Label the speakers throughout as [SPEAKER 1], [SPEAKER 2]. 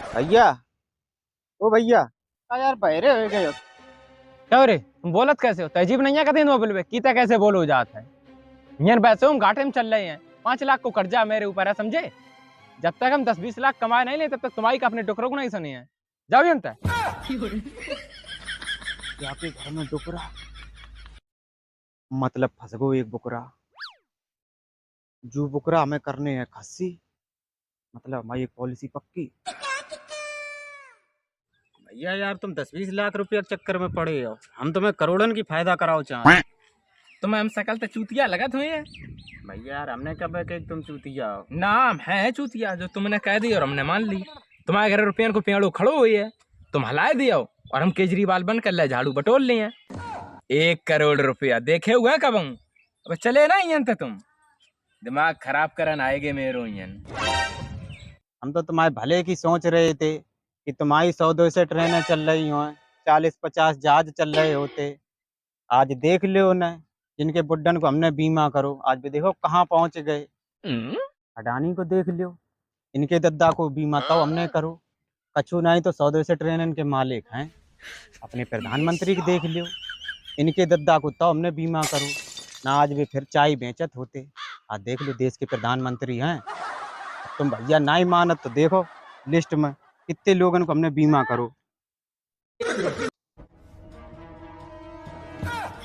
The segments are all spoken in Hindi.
[SPEAKER 1] भैया। ओ भैया। यार बहरे हो गए हो।
[SPEAKER 2] क्या रे तुम बोलत कैसे हो? तहजीब नहीं है कहीं मोबाइल पे कीता कैसे बोलो जात है। यार वैसे हम घाटे में चल रहे हैं। 5 लाख को कर्जा मेरे ऊपर है, समझे? जब तक हम 10-20 लाख कमाए नहीं ले तब तक तुम्हारी का अपने टुकड़ों को नहीं सुनी है। जाओ जनता।
[SPEAKER 1] आपके घर में डुकरा मतलब फंस गो एक बुकरा। जो बुकरा हमें करने है खस्सी, मतलब हमारी एक पॉलिसी पक्की। भैया यार तुम 10-20 लाख रुपया के चक्कर में पड़े हो, हम तुम्हें करोड़न की फायदा कराओ चाहे।
[SPEAKER 2] तुम्हें हम सकल तो चूतिया लगा तुम्हें।
[SPEAKER 1] भैया यार हमने कब है कि तुम चूतिया हो।
[SPEAKER 2] नाम है चूतिया जो तुमने कह दी और हमने मान ली। तुम्हारे घर रुपये को पेड़ों खड़ो हुई है, तुम हलाए दियो और हम केजरीवाल बन कर ले झाड़ू बटोल लिए। 1 करोड़ रुपया देखे हुए कब हम? अब चले ना इन तुम दिमाग खराब करन आएगे मेरो इन।
[SPEAKER 1] हम तो तुम्हारे भले की सोच रहे थे कि तुम्हारी 100-200 ट्रेनें चल रही हो, 40-50 जहाज चल रहे होते। आज देख लो न, जिनके बुड्ढन को हमने बीमा करो आज भी देखो कहाँ पहुंच गए। अडानी को देख लियो, इनके दद्दा को बीमा तो हमने करो। कछु नहीं तो 100-200 ट्रेन इनके मालिक हैं। अपने प्रधानमंत्री की देख लियो, इनके दद्दा को तो हमने बीमा करो ना, आज भी फिर चाय बेचत होते। आज देख लो देश के प्रधानमंत्री हैं। अब तुम भैया ना ही मानत तो देखो लिस्ट में कितने लोगों को हमने बीमा करो।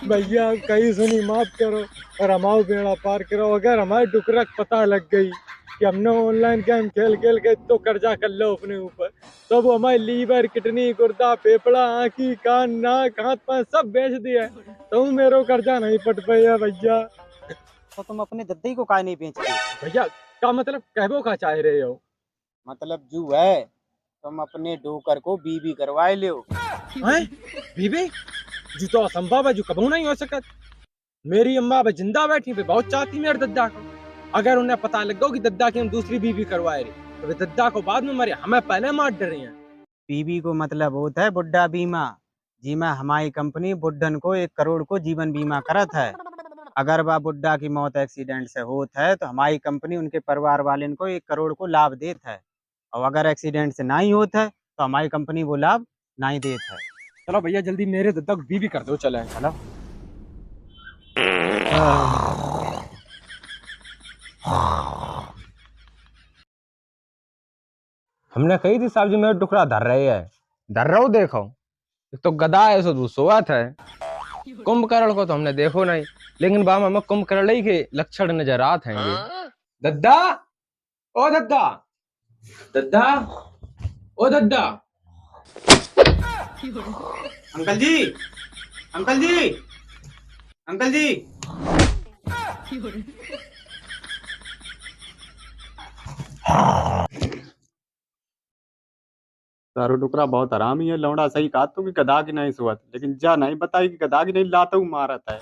[SPEAKER 3] भैया कहीं सुनी माफ करो और हमारा बेड़ा पार करो। अगर हमारे डुकरा पता लग गई कि हमने ऑनलाइन गेम खेल खेल के तो कर्जा कर लो अपने ऊपर, तो वो हमारे लीवर किडनी गुर्दा फेफड़ा आँखी कान नाक हाथ पाँव सब बेच दिया तो मेरे कर्जा नहीं पट पाया भैया।
[SPEAKER 1] तो तुम अपने दद्दे को काहे नहीं बेचते?
[SPEAKER 3] भैया का मतलब कहबो का चाह रहे हो?
[SPEAKER 1] मतलब जो है तुम अपने डोकर को बीबी करवाए लियो।
[SPEAKER 3] हैं बीबी? जो तो असंभव है, जो कबू नहीं हो सकत। मेरी अम्मा अब जिंदा बैठी पे बहुत चाहती मेरे दद्दा को। अगर उन्हें पता लग गया कि दद्दा की हम दूसरी बीबी करवाए रहे तो वे दद्दा को बाद में मरे, हमें पहले मार डरे हैं।
[SPEAKER 1] बीबी को मतलब होता है बुढ़ा बीमा। जी मैं हमारी कंपनी बुढ़न को 1 करोड़ को जीवन बीमा करत है। अगर वह बुढ़ा की मौत एक्सीडेंट से होत है तो हमारी कंपनी उनके परिवार वाले को 1 करोड़ को लाभ देत है। और अगर एक्सीडेंट से नहीं होता है तो हमारी कंपनी वो लाभ नहीं देत है।
[SPEAKER 3] चलो भैया जल्दी मेरे दद्दा को बीबी कर दो, चले
[SPEAKER 1] चलो।
[SPEAKER 2] हमने कही थी साहब जी मेरे टुकड़ा धर रहे है, धर रहा हूँ देखो। एक तो गधा है सो सोवत है। कुंभकर्ण को तो हमने देखो नहीं, लेकिन बाम हमें कुंभकर्ण ही के लक्षण नजर आते हैं ये। दद्दा, ओ दद्दा, दद्दा, ओ दद्दा।
[SPEAKER 1] अंकल जी, अंकल जी, अंकल जी। तारो टुकड़ा बहुत हरामी है, लौंडा सही कहा तू कि गधा की नहीं सुअत, लेकिन जा नहीं बताई कि गधा की नहीं लाता हूँ मारत है।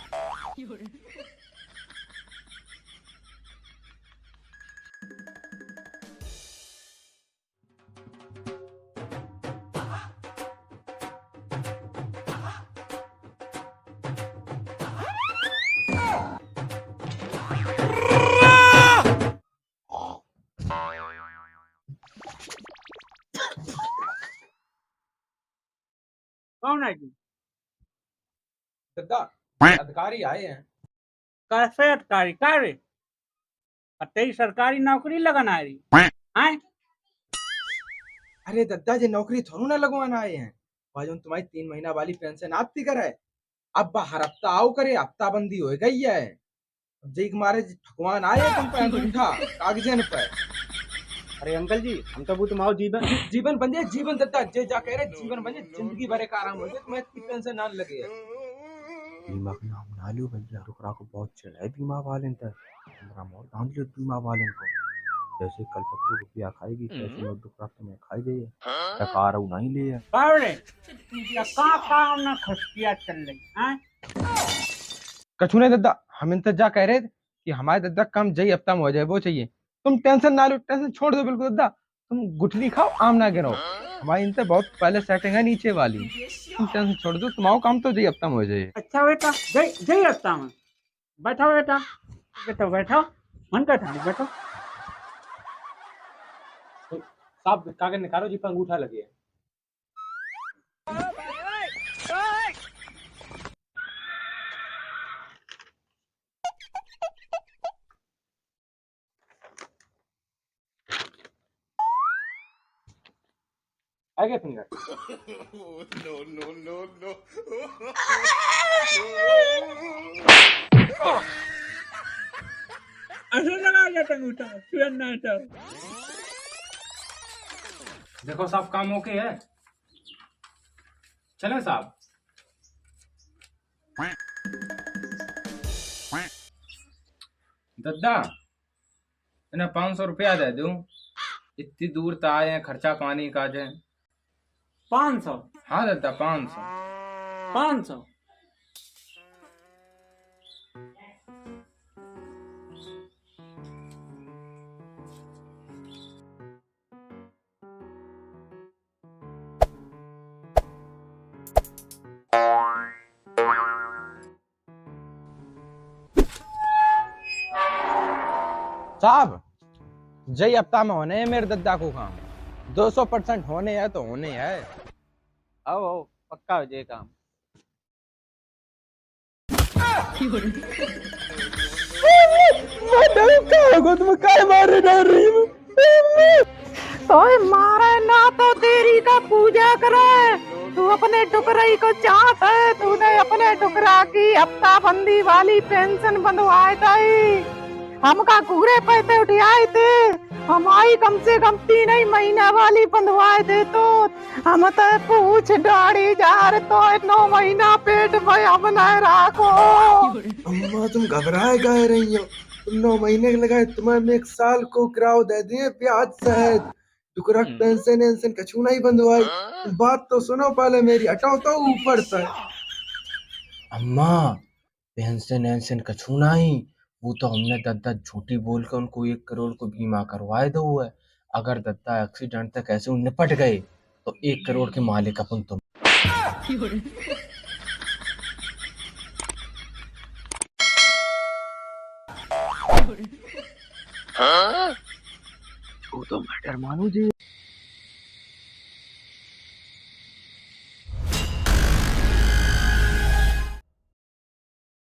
[SPEAKER 3] कौन है?
[SPEAKER 2] दद्दा, अधिकारी आए हैं।
[SPEAKER 3] कैसे अधिकारी का रे? तेरी सरकारी नौकरी लगन आ रही हैं?
[SPEAKER 4] अरे दद्दा जी नौकरी थोड़ू ना लगवाना आए हैं। भाई तुम्हारी 3 महीना वाली पेंशन आपती करे, अब हर हफ्ता आओ करे, हफ्ता बंदी हो गई है। अब जी मारे ठकवान आए तुम पे उठा कागजन पे।
[SPEAKER 1] अरे अंकल जी हम तो वो तुम्हारा जीवन
[SPEAKER 4] जीवन बन जाए, जीवन दद्दा जे जा कह रहे जीवन बन जाए, जिंदगी भरे का आराम हो जाए, तुम्हें इतनी पेंशन ना लगे।
[SPEAKER 1] बीमा का नाम ना लियो भैया, टुकड़ा को बहुत चढ़ाए बीमा वाले तक। हमारा मोर बांध लियो बीमा वाले को। जैसे कल पकड़ो रुपया खाएगी कैसे मोर टुकड़ा तुम्हें खाई जाइए, टकार नहीं ले।
[SPEAKER 3] बावड़े या का काम ना खस्तिया चल रही हैं?
[SPEAKER 2] कछु नहीं दद्दा, हम इंतजार कह रहे थे कि हमारे दद्दा काम जई हफ्ता में हो जाए वो चाहिए। तुम टेंशन ना लो, टेंशन छोड़ दो बिल्कुल दद्दा। तुम गुठली खाओ आम ना गिरो, हमारी इनसे बहुत पहले सेटिंग है नीचे वाली। तुम टेंशन छोड़ दो, तुम्हारा काम तो जई हफ्ता में हो जाए।
[SPEAKER 3] अच्छा बेटा जय जय रखता हूँ। बैठो बेटा, बैठो बैठो, मन बैठो बैठो।
[SPEAKER 2] साहब कागज निकालो जी पर अंगूठा लगे है। आगे फिंगर
[SPEAKER 3] ऐसे लगा जाता अंगूठा तुरंत ना तो
[SPEAKER 2] देखो साहब काम ओके है, चले साहब। दद्दा इन्हें 500 रुपया दे दूं, इतनी दूर तो आए हैं, खर्चा पानी का जे।
[SPEAKER 3] 500
[SPEAKER 2] हाँ दद्दा 500।
[SPEAKER 3] 500
[SPEAKER 2] साहब जय हफ्ता में होने है मेरे दद्दा को काम, 200% होने है तो होने है।
[SPEAKER 1] आओ आओ पक्का हो जाए काम।
[SPEAKER 2] तुम काय मारे डर रही हो?
[SPEAKER 5] ओए मारे ना तो तेरी का पूजा करे, तू अपने टुकड़े को चाहता है, तूने अपने टुकड़ा की हफ्ता बंदी वाली पेंशन बंधवाए थी, हमका पूरे पैसे उठाए थे, हमारी कम से कम 3 महीना वाली बंधवाए थे, तो हम तो पूछ डाड़ी जा रहे तो 9 महीना पेट में हम नहीं राखो।
[SPEAKER 4] अम्मा तुम घबराए गए रही हो, तुम 9 महीने लगाए, तुम्हें हम 1 साल को किराया दे दिए ब्याज सहित, टुकड़ा पेंशन कछू नहीं बंधवाई। बात तो सुनो पहले मेरी, हटाओ तो ऊपर से। अम्मा पेंशन कछू नहीं, वो तो हमने दद्दा झूठी बोल कर उनको 1 करोड़ को बीमा करवाए दो है। अगर दद्दा एक्सीडेंट तक ऐसे निपट गए तो 1 करोड़ के मालिक अपन तुम। वो तो मैटर मानो जी।